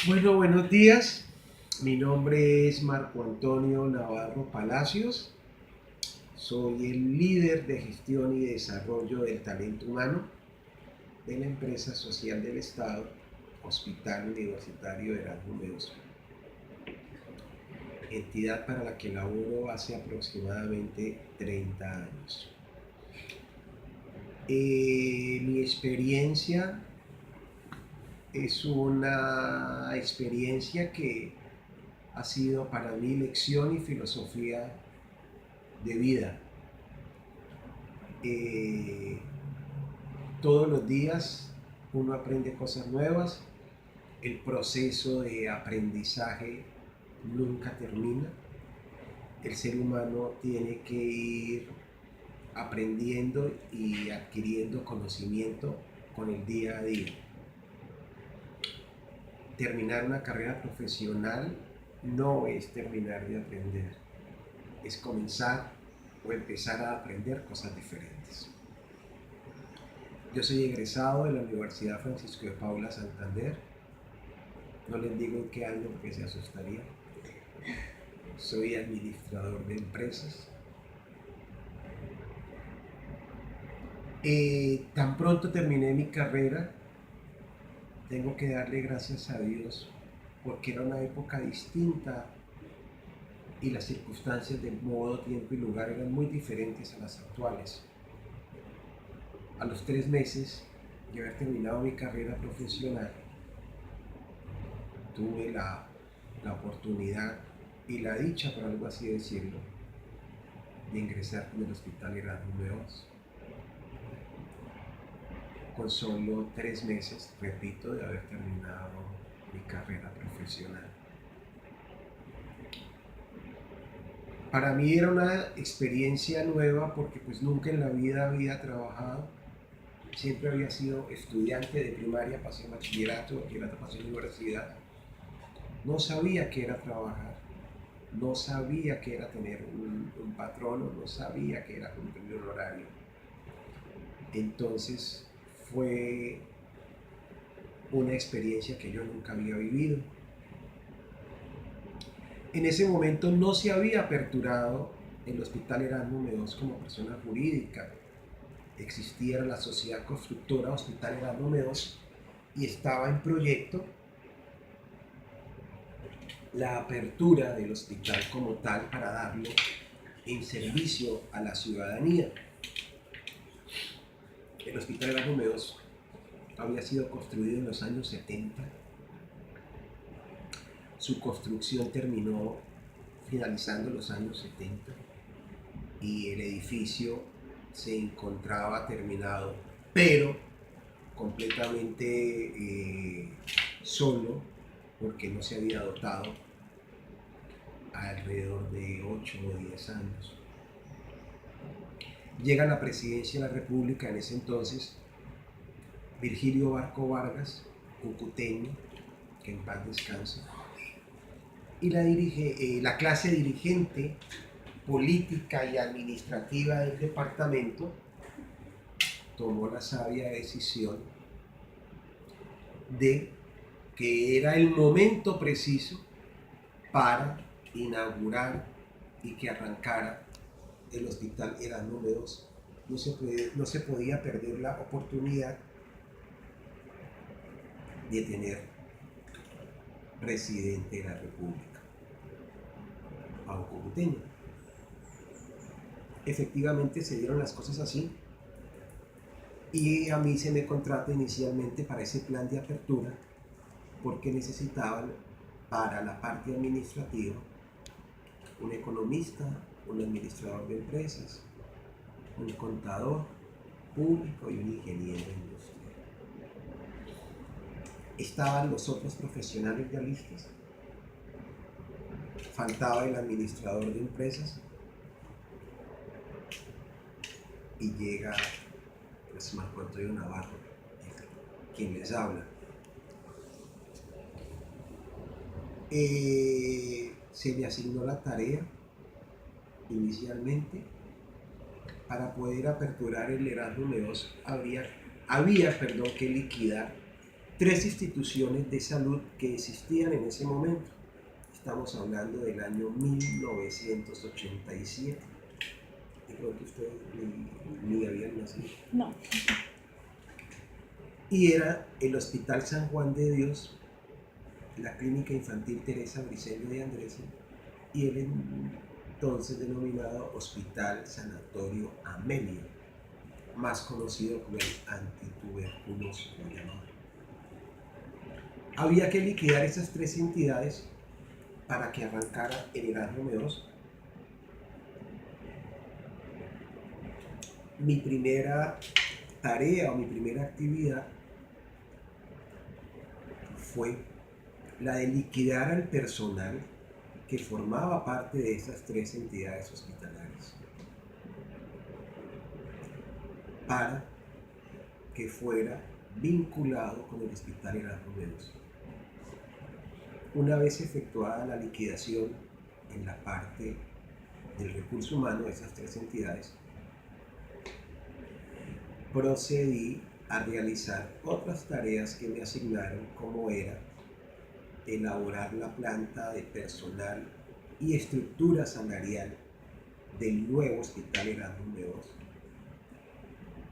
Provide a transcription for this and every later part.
Bueno, buenos días. Mi nombre es Marco Antonio Navarro Palacios. Soy el líder de gestión y desarrollo del talento humano de la empresa social del Estado, Hospital Universitario Erasmus Medellín, entidad para la que laboro hace aproximadamente 30 años. Mi experiencia es una experiencia que ha sido para mí lección y filosofía de vida. Eh, todos los días uno aprende cosas nuevas, el proceso de aprendizaje nunca termina, el ser humano tiene que ir aprendiendo y adquiriendo conocimiento con el día a día. Terminar una carrera profesional no es terminar de aprender, es comenzar o empezar a aprender cosas diferentes. Yo soy egresado de la Universidad Francisco de Paula Santander. No les digo en qué año porque se asustaría. Soy administrador de empresas. Tan pronto terminé mi carrera, tengo que darle gracias a Dios porque era una época distinta y las circunstancias de modo, tiempo y lugar eran muy diferentes a las actuales. A los 3 meses de haber terminado mi carrera profesional, tuve la oportunidad y la dicha, por algo así decirlo, de ingresar en el Hospital Erasmus Medellín. Con solo 3 meses, repito, de haber terminado mi carrera profesional. Para mí era una experiencia nueva porque pues nunca en la vida había trabajado. Siempre había sido estudiante de primaria, pasé bachillerato, pasé universidad. No sabía qué era trabajar, no sabía qué era tener un patrono, no sabía qué era cumplir un horario. Entonces fue una experiencia que yo nunca había vivido. En ese momento no se había aperturado el Hospital Erasmus Medellín como persona jurídica. Existía la sociedad constructora Hospital Erasmus Medellín y estaba en proyecto la apertura del hospital como tal para darlo en servicio a la ciudadanía. El Hospital Erasmus Medellín había sido construido en los años 70. Su construcción terminó finalizando los años 70 y el edificio se encontraba terminado, pero completamente solo, porque no se había dotado alrededor de 8 o 10 años. Llega a la presidencia de la República en ese entonces Virgilio Barco Vargas, cucuteño, que en paz descansa, y la clase dirigente política y administrativa del departamento tomó la sabia decisión de que era el momento preciso para inaugurar y que arrancara el Hospital Erasmus Medellín. No se podía perder la oportunidad de tener presidente de la República a un cucuteño. Efectivamente se dieron las cosas así y a mí se me contrata inicialmente para ese plan de apertura porque necesitaban para la parte administrativa un economista, un administrador de empresas, un contador público y un ingeniero industrial. Estaban los otros profesionales ya listos. Faltaba el administrador de empresas y llega pues Marco Antonio Navarro, quien les habla. Se le asignó la tarea inicialmente para poder aperturar el Erasmus Medellín. Había que liquidar 3 instituciones de salud que existían en ese momento. Estamos hablando del año 1987. De pronto ustedes ni habían nacido. No. Y era el Hospital San Juan de Dios, la Clínica Infantil Teresa Briceño de Andrés y el entonces denominado Hospital Sanatorio Amelia, más conocido como el antituberculoso. Había que liquidar esas 3 entidades para que arrancara el Erasmo II. Mi primera tarea o mi primera actividad fue la de liquidar al personal que formaba parte de esas 3 entidades hospitalarias para que fuera vinculado con el Hospital Erasmo II. Una vez efectuada la liquidación en la parte del recurso humano de esas 3 entidades, procedí a realizar otras tareas que me asignaron, como era elaborar la planta de personal y estructura salarial del nuevo Hospital Erasmo II,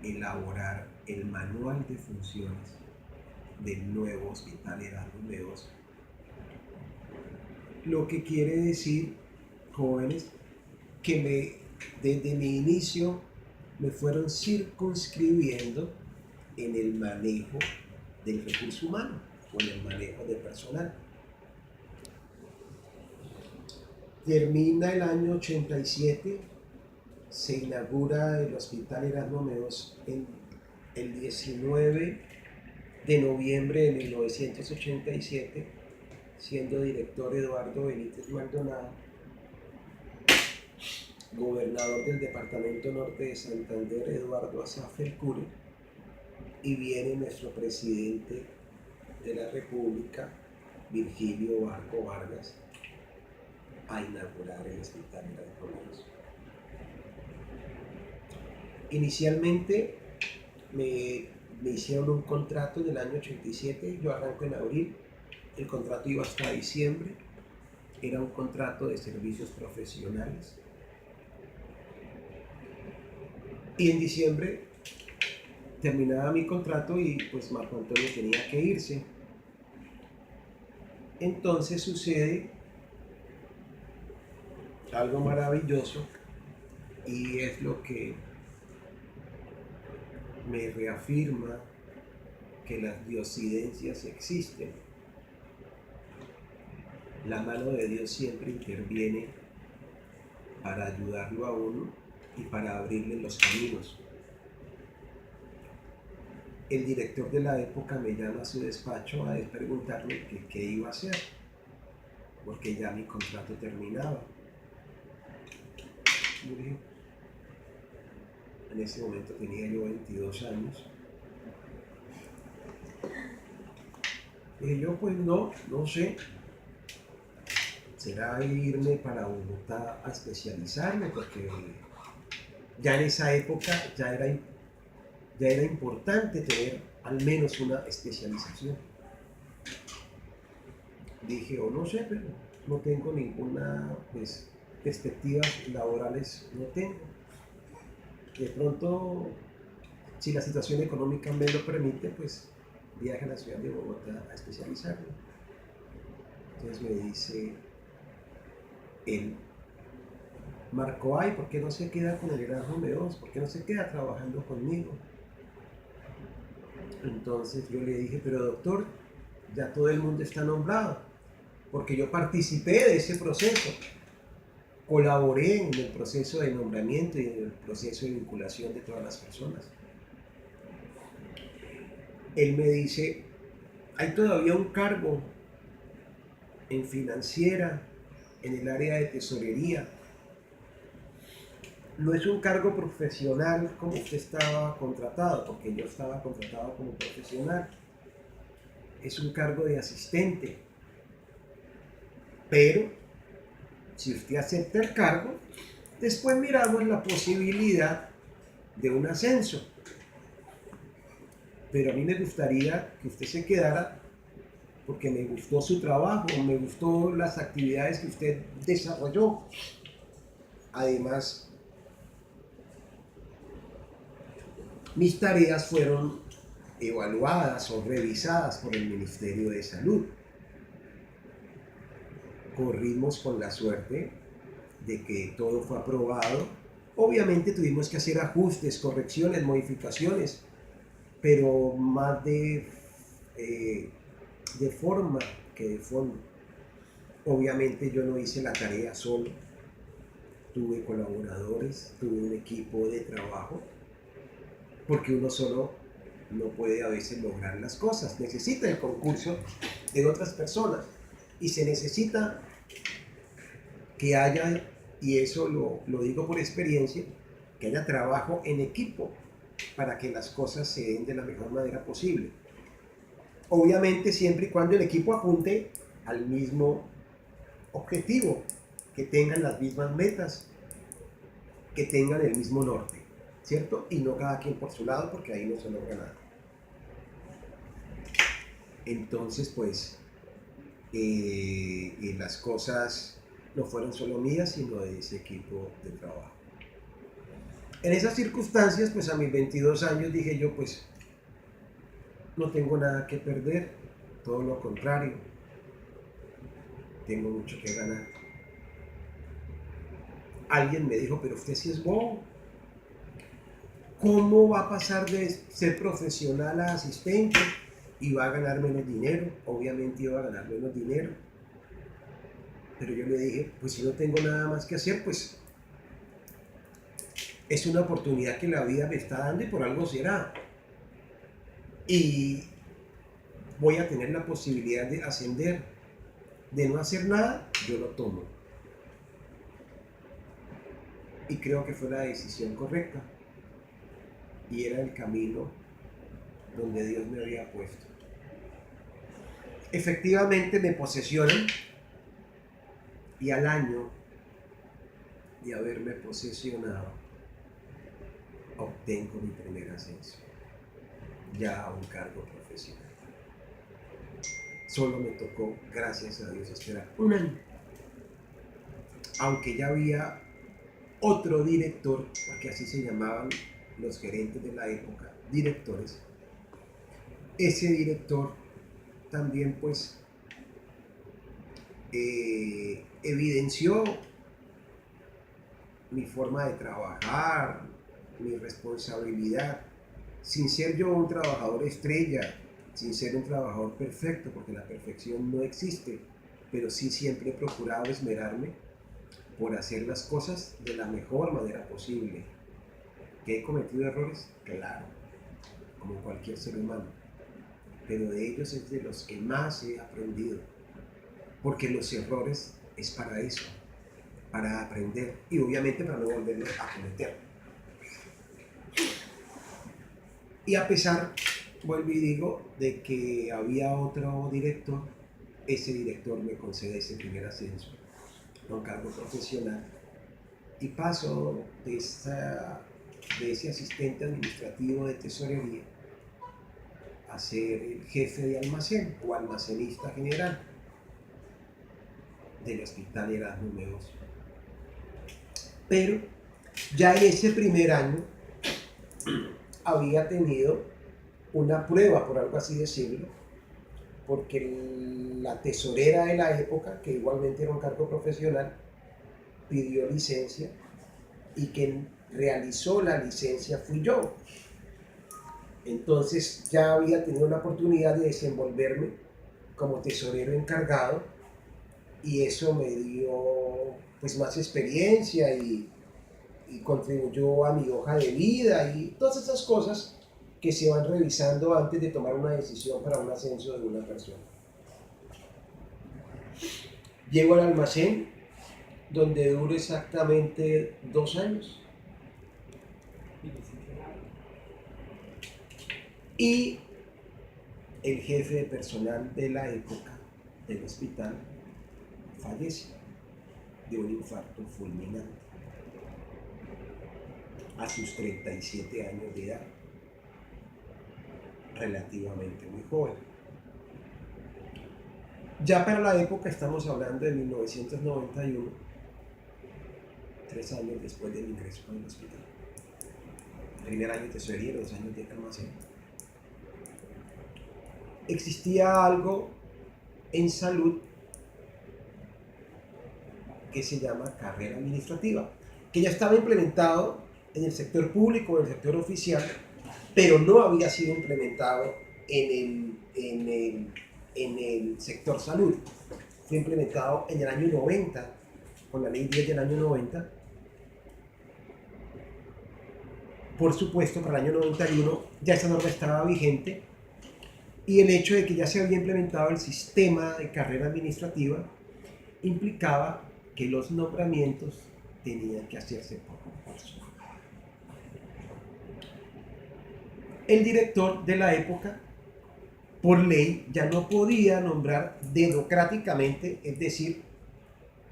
elaborar el manual de funciones del nuevo Hospital Erasmo II, lo que quiere decir, jóvenes, que desde mi inicio me fueron circunscribiendo en el manejo del recurso humano o en el manejo del personal. Termina el año 87, se inaugura el Hospital Erasmo Meos en el 19 de noviembre de 1987, siendo director Eduardo Benítez Maldonado, gobernador del departamento norte de Santander Eduardo Azaf El Cure, y viene nuestro presidente de la República, Virgilio Barco Vargas, a inaugurar el Hospital Erasmo Meos. Inicialmente me hicieron un contrato en el año 87, yo arranco en abril, el contrato iba hasta diciembre, era un contrato de servicios profesionales. Y en diciembre terminaba mi contrato y pues Marco Antonio tenía que irse. Entonces sucede algo maravilloso y es lo que me reafirma que las diosidencias existen. La mano de Dios siempre interviene para ayudarlo a uno y para abrirle los caminos. El director de la época me llama a su despacho a preguntarme qué iba a hacer, porque ya mi contrato terminaba. Yo dije, en ese momento tenía yo 22 años. Dije yo, pues no sé. Será irme para Bogotá a especializarme, porque ya en esa época ya era importante tener al menos una especialización. Dije, no sé, pero no tengo ninguna perspectivas laborales, no tengo. De pronto, si la situación económica me lo permite, pues viaje a la ciudad de Bogotá a especializarme. Entonces me dice él, Marco, ¿por qué no se queda con el Erasmo II? ¿Por qué no se queda trabajando conmigo? Entonces yo le dije, pero doctor, ya todo el mundo está nombrado, porque yo participé de ese proceso, colaboré en el proceso de nombramiento y en el proceso de vinculación de todas las personas. Él me dice, hay todavía un cargo en financiera, en el área de tesorería. No es un cargo profesional como usted estaba contratado, porque yo estaba contratado como profesional. Es un cargo de asistente. Pero, si usted acepta el cargo, después miramos la posibilidad de un ascenso. pero a mí me gustaría que usted se quedara porque me gustó su trabajo, me gustó las actividades que usted desarrolló. Además, mis tareas fueron evaluadas o revisadas por el Ministerio de Salud. Corrimos con la suerte de que todo fue aprobado. Obviamente tuvimos que hacer ajustes, correcciones, modificaciones, pero más de forma que de fondo. Obviamente yo no hice la tarea solo, tuve colaboradores, tuve un equipo de trabajo, porque uno solo no puede a veces lograr las cosas, necesita el concurso de otras personas y se necesita que haya, y eso lo digo por experiencia, que haya trabajo en equipo para que las cosas se den de la mejor manera posible. Obviamente siempre y cuando el equipo apunte al mismo objetivo, que tengan las mismas metas, que tengan el mismo norte, ¿cierto? Y no cada quien por su lado, porque ahí no se logra nada. Entonces, pues, las cosas no fueron solo mías, sino de ese equipo de trabajo. En esas circunstancias, pues a mis 22 años dije yo, pues, no tengo nada que perder, todo lo contrario, tengo mucho que ganar. Alguien me dijo, pero usted sí es bobo. ¿Cómo va a pasar de ser profesional a asistente y va a ganar menos dinero? Obviamente iba a ganar menos dinero. Pero yo le dije, pues si no tengo nada más que hacer, pues es una oportunidad que la vida me está dando y por algo será. Y voy a tener la posibilidad de ascender. De no hacer nada, yo lo tomo. Y creo que fue la decisión correcta. Y era el camino donde Dios me había puesto. Efectivamente me posesionan y al año de haberme posesionado obtengo mi primer ascenso, ya a un cargo profesional. Solo me tocó, gracias a Dios, esperar un año. Aunque ya había otro director, porque así se llamaban los gerentes de la época, directores. Ese director también pues evidenció mi forma de trabajar, mi responsabilidad, sin ser yo un trabajador estrella, sin ser un trabajador perfecto, porque la perfección no existe, pero sí siempre he procurado esmerarme por hacer las cosas de la mejor manera posible. ¿Que he cometido errores? Claro, como cualquier ser humano, pero de ellos es de los que más he aprendido, porque los errores es para eso, para aprender y obviamente para no volverlos a cometer. Y a pesar, vuelvo y digo, de que había otro director, ese director me concede ese primer ascenso, un cargo profesional, y paso de ese asistente administrativo de tesorería a ser el jefe de almacén o almacenista general del Hospital Erasmo Meos. Pero ya en ese primer año había tenido una prueba, por algo así decirlo, porque la tesorera de la época, que igualmente era un cargo profesional, pidió licencia y quien realizó la licencia fui yo. Entonces ya había tenido la oportunidad de desenvolverme como tesorero encargado y eso me dio pues más experiencia y contribuyó a mi hoja de vida y todas esas cosas que se van revisando antes de tomar una decisión para un ascenso de una persona. Llego al almacén donde duro exactamente 2 años. Y el jefe de personal de la época del hospital fallece de un infarto fulminante a sus 37 años de edad. relativamente muy joven. Ya para la época, estamos hablando de 1991, 3 años después del ingreso en el hospital. Primer año de tesorería, 2 años de almacén. Existía algo en salud que se llama carrera administrativa, que ya estaba implementado en el sector público, en el sector oficial, pero no había sido implementado en el sector salud. Fue implementado en el año 90, con la ley 10 del año 90. Por supuesto, para el año 91 ya esa norma estaba vigente, y el hecho de que ya se había implementado el sistema de carrera administrativa implicaba que los nombramientos tenían que hacerse por concurso. El director de la época, por ley, ya no podía nombrar democráticamente, es decir,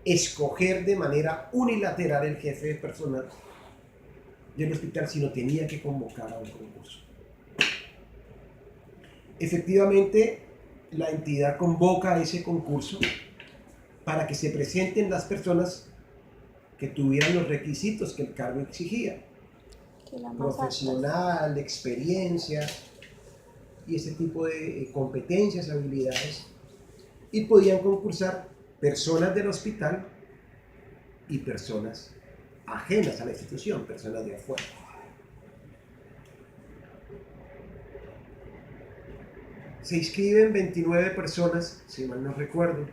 escoger de manera unilateral el jefe de personal del hospital, sino tenía que convocar a un concurso. Efectivamente, la entidad convoca a ese concurso para que se presenten las personas que tuvieran los requisitos que el cargo exigía: profesional, experiencia y ese tipo de competencias, habilidades, y podían concursar personas del hospital y personas ajenas a la institución, personas de afuera. Se inscriben 29 personas, si mal no recuerdo.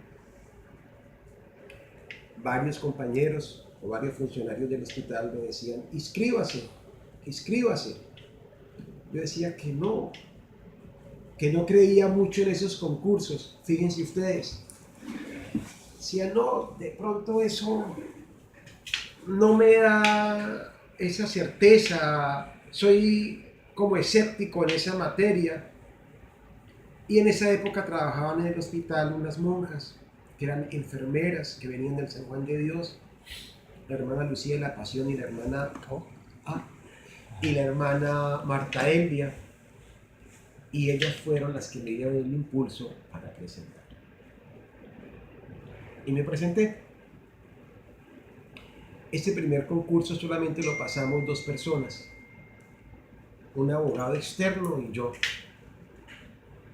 Varios compañeros o varios funcionarios del hospital me decían: inscríbase, inscríbase. Yo decía que no creía mucho en esos concursos. Fíjense ustedes, decía: no, de pronto eso no me da esa certeza, soy como escéptico en esa materia. Y en esa época trabajaban en el hospital unas monjas que eran enfermeras, que venían del San Juan de Dios, la hermana Lucía de la Pasión y la hermana Marta Elvia, y ellas fueron las que me dieron el impulso para presentar. Y me presenté. Este primer concurso solamente lo pasamos 2 personas, un abogado externo y yo.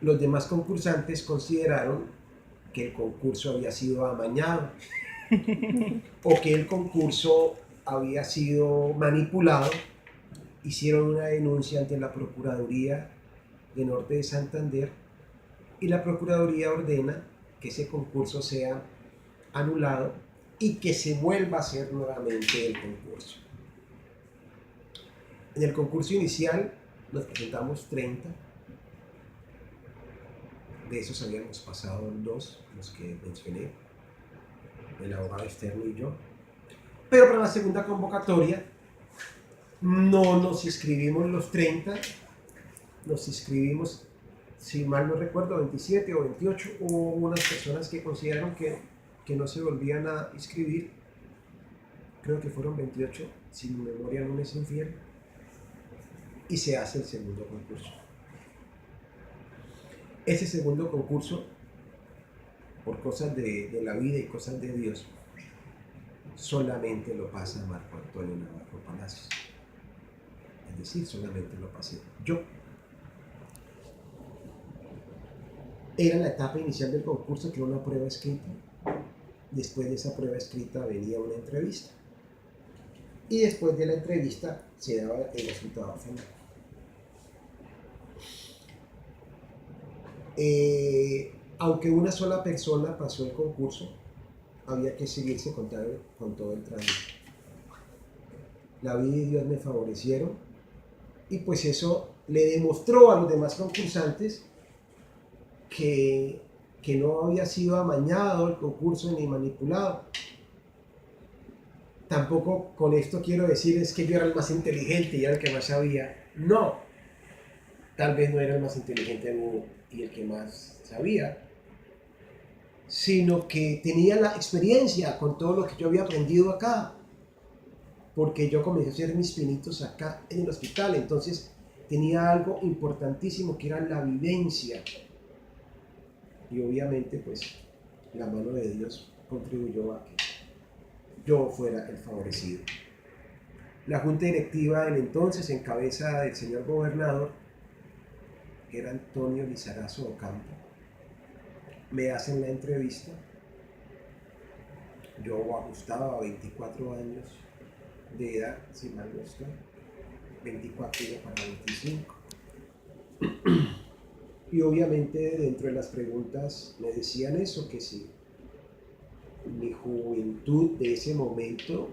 Los demás concursantes consideraron que el concurso había sido amañado o que el concurso había sido manipulado. Hicieron una denuncia ante la Procuraduría de Norte de Santander, y la Procuraduría ordena que ese concurso sea anulado y que se vuelva a hacer nuevamente el concurso. En el concurso inicial nos presentamos 30. De esos habíamos pasado 2, los que mencioné, el abogado externo y yo. Pero para la segunda convocatoria no nos inscribimos los 30, nos inscribimos, si mal no recuerdo, 27 o 28. Hubo unas personas que consideraron que no se volvían a inscribir. Creo que fueron 28, si mi memoria no me es infiel, y se hace el segundo concurso. Ese segundo concurso, por cosas de la vida y cosas de Dios, solamente lo pasa Marco Antonio Navarro Palacios. Es decir, solamente lo pasé yo. Era la etapa inicial del concurso, que era una prueba escrita. Después de esa prueba escrita venía una entrevista. Y después de la entrevista se daba el resultado final. Aunque una sola persona pasó el concurso, había que seguirse con todo el trámite. La vida y Dios me favorecieron, y pues eso le demostró a los demás concursantes que no había sido amañado el concurso ni manipulado. Tampoco con esto quiero decir es que yo era el más inteligente y era el que más sabía. No, tal vez no era el más inteligente y el que más sabía, sino que tenía la experiencia con todo lo que yo había aprendido acá, porque yo comencé a hacer mis pinitos acá en el hospital. Entonces tenía algo importantísimo que era la vivencia. Y obviamente pues la mano de Dios contribuyó a que yo fuera el favorecido. La junta directiva del entonces, en cabeza del señor gobernador, que era Antonio Lizarazo Ocampo, me hacen la entrevista. Yo ajustaba a 24 años de edad, si mal no estoy, 24 iba para 25. Y obviamente dentro de las preguntas me decían eso, que si mi juventud de ese momento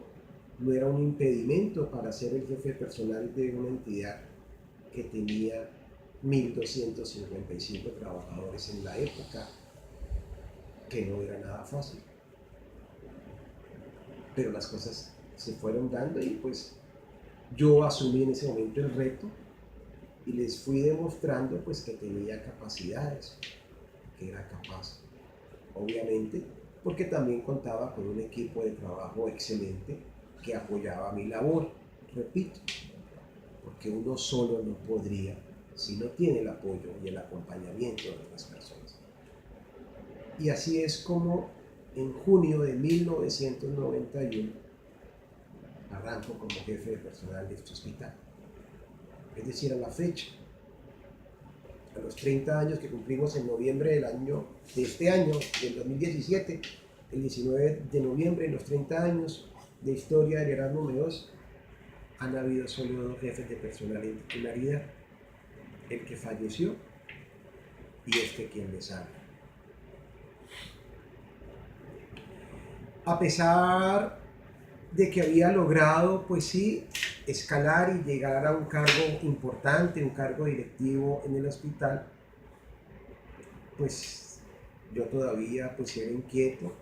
no era un impedimento para ser el jefe personal de una entidad que tenía 1.255 trabajadores en la época, que no era nada fácil. Pero las cosas se fueron dando y pues yo asumí en ese momento el reto y les fui demostrando pues que tenía capacidades, que era capaz. Obviamente, porque también contaba con un equipo de trabajo excelente que apoyaba mi labor, repito, porque uno solo no podría si no tiene el apoyo y el acompañamiento de otras personas. Y así es como en junio de 1991 arranco como jefe de personal de este hospital. Es decir, a la fecha, a los 30 años que cumplimos en noviembre de este año, del 2017, el 19 de noviembre, en los 30 años de historia del Erasmo Meos, han habido solo 2 jefes de personal en titularidad, el que falleció y este quien les habla. A pesar de que había logrado, pues sí, escalar y llegar a un cargo importante, un cargo directivo en el hospital, pues yo todavía pues era inquieto.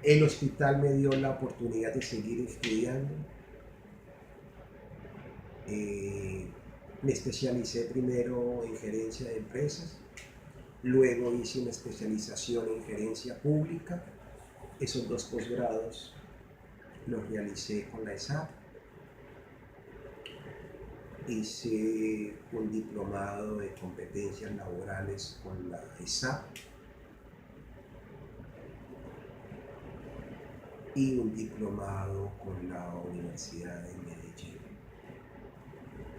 El hospital me dio la oportunidad de seguir estudiando. Me especialicé primero en gerencia de empresas, luego hice una especialización en gerencia pública. Esos 2 posgrados los realicé con la ESAP. Hice un diplomado de competencias laborales con la ESAP y un diplomado con la Universidad de Medellín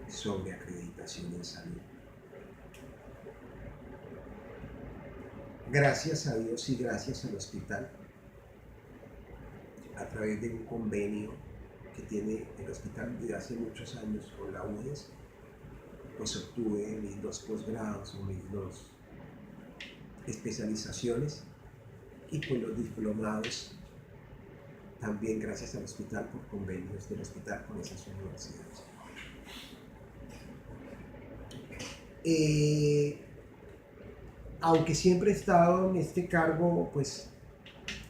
sobre acreditación en salud. Gracias a Dios y gracias al hospital, a través de un convenio que tiene el hospital desde hace muchos años con la UDES, pues obtuve mis 2 posgrados o mis 2 especializaciones y pues los diplomados también gracias al hospital por convenios del hospital con esas universidades. Aunque siempre he estado en este cargo, pues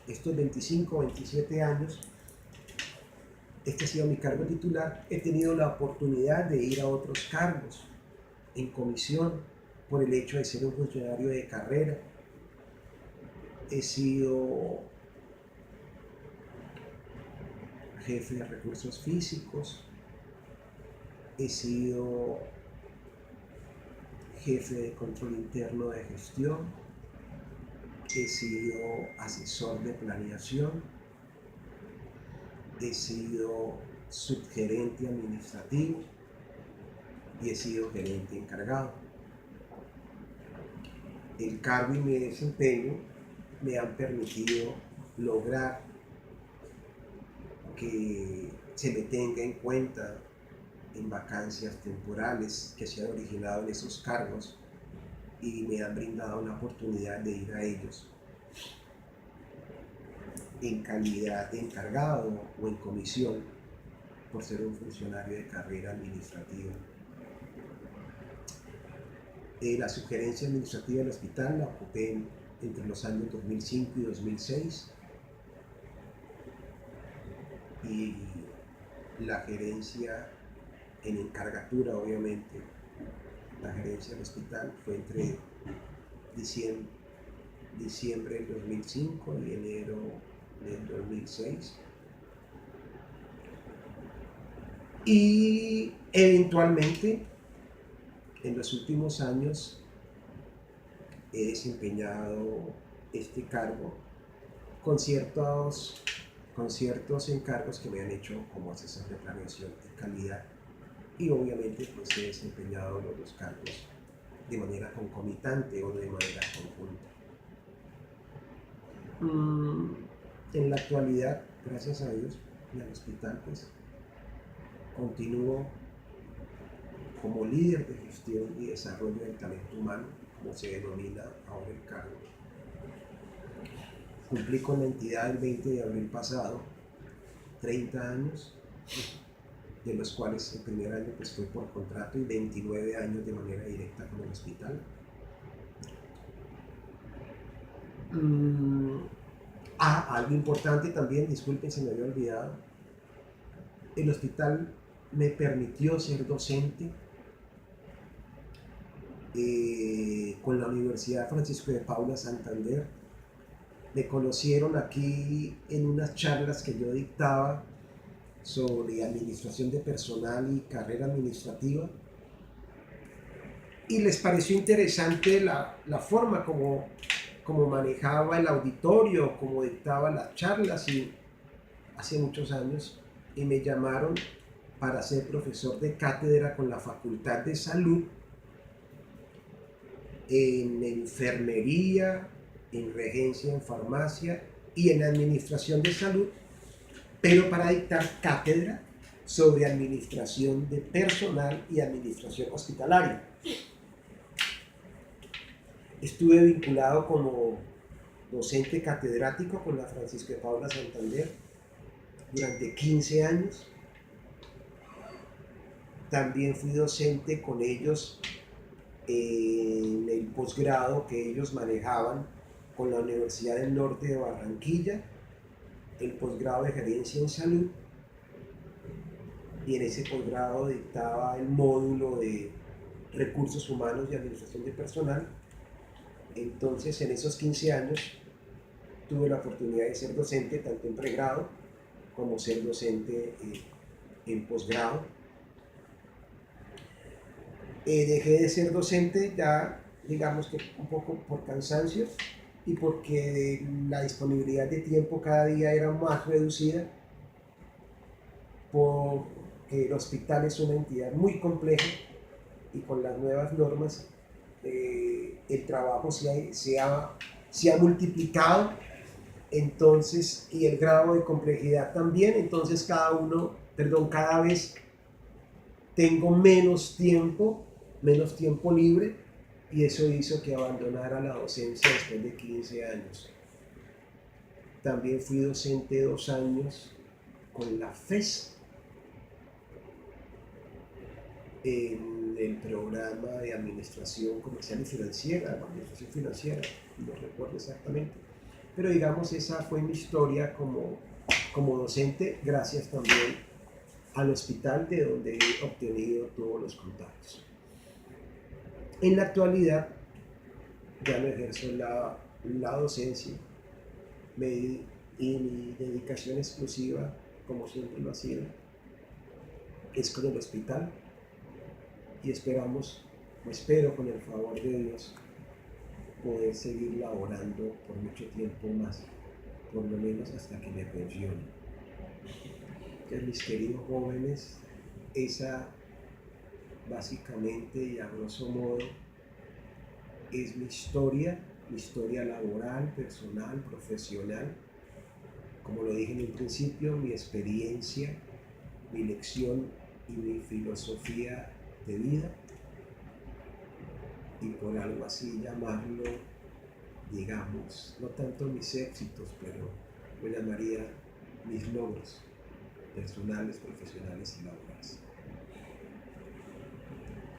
estos 25, 27 años, este ha sido mi cargo titular, he tenido la oportunidad de ir a otros cargos en comisión por el hecho de ser un funcionario de carrera. He sido jefe de recursos físicos, he sido jefe de control interno de gestión, he sido asesor de planeación, he sido subgerente administrativo y he sido gerente encargado. El cargo y mi desempeño me han permitido lograr que se me tenga en cuenta en vacancias temporales que se han originado en esos cargos y me han brindado una oportunidad de ir a ellos en calidad de encargado o en comisión por ser un funcionario de carrera administrativa. La sugerencia administrativa del hospital la ocupé entre los años 2005 y 2006 y la gerencia en encargatura, obviamente, la gerencia del hospital fue entre diciembre del 2005 y enero del 2006. Y eventualmente En los últimos años he desempeñado este cargo con ciertos encargos que me han hecho como asesor de planeación y calidad, y obviamente pues he desempeñado los dos cargos de manera concomitante o de manera conjunta. En la actualidad, gracias a Dios, en el hospital pues continúo como líder de gestión y desarrollo del talento humano, como se denomina ahora el cargo. Cumplí con la entidad el 20 de abril pasado 30 años, de los cuales el primer año pues fue por contrato y 29 años de manera directa con el hospital. Algo importante también, disculpen, se me había olvidado. El hospital me permitió ser docente con la Universidad Francisco de Paula Santander. Me conocieron aquí en unas charlas que yo dictaba sobre administración de personal y carrera administrativa, y les pareció interesante la forma como manejaba el auditorio, como dictaba las charlas, y hace muchos años, y me llamaron para ser profesor de cátedra con la Facultad de Salud en enfermería, en regencia en farmacia y en administración de salud, pero para dictar cátedra sobre administración de personal y administración hospitalaria. Estuve vinculado como docente catedrático con la Francisco de Paula Santander durante 15 años. También fui docente con ellos en el posgrado que ellos manejaban con la Universidad del Norte de Barranquilla, el posgrado de Gerencia en Salud, y en ese posgrado dictaba el módulo de Recursos Humanos y Administración de Personal. Entonces, en esos 15 años tuve la oportunidad de ser docente tanto en pregrado como ser docente en posgrado. Dejé de ser docente ya, digamos que un poco por cansancio y porque la disponibilidad de tiempo cada día era más reducida, porque el hospital es una entidad muy compleja y con las nuevas normas el trabajo se ha multiplicado, entonces, y el grado de complejidad también, entonces cada vez tengo menos tiempo libre, y eso hizo que abandonara la docencia después de 15 años. También fui docente 2 años con la FES en el programa de administración comercial y financiera, administración financiera, no recuerdo exactamente, pero digamos esa fue mi historia como docente, gracias también al hospital de donde he obtenido todos los contactos. En la actualidad ya no ejerzo la docencia, y mi dedicación exclusiva, como siempre lo ha sido, es con el hospital, y espero con el favor de Dios poder seguir laborando por mucho tiempo más, por lo menos hasta que me pensione. Entonces, mis queridos jóvenes, esa básicamente y a grosso modo es mi historia laboral, personal, profesional. Como lo dije en un principio, mi experiencia, mi lección y mi filosofía de vida, y por algo así llamarlo, digamos, no tanto mis éxitos, pero lo llamaría mis logros personales, profesionales y laborales.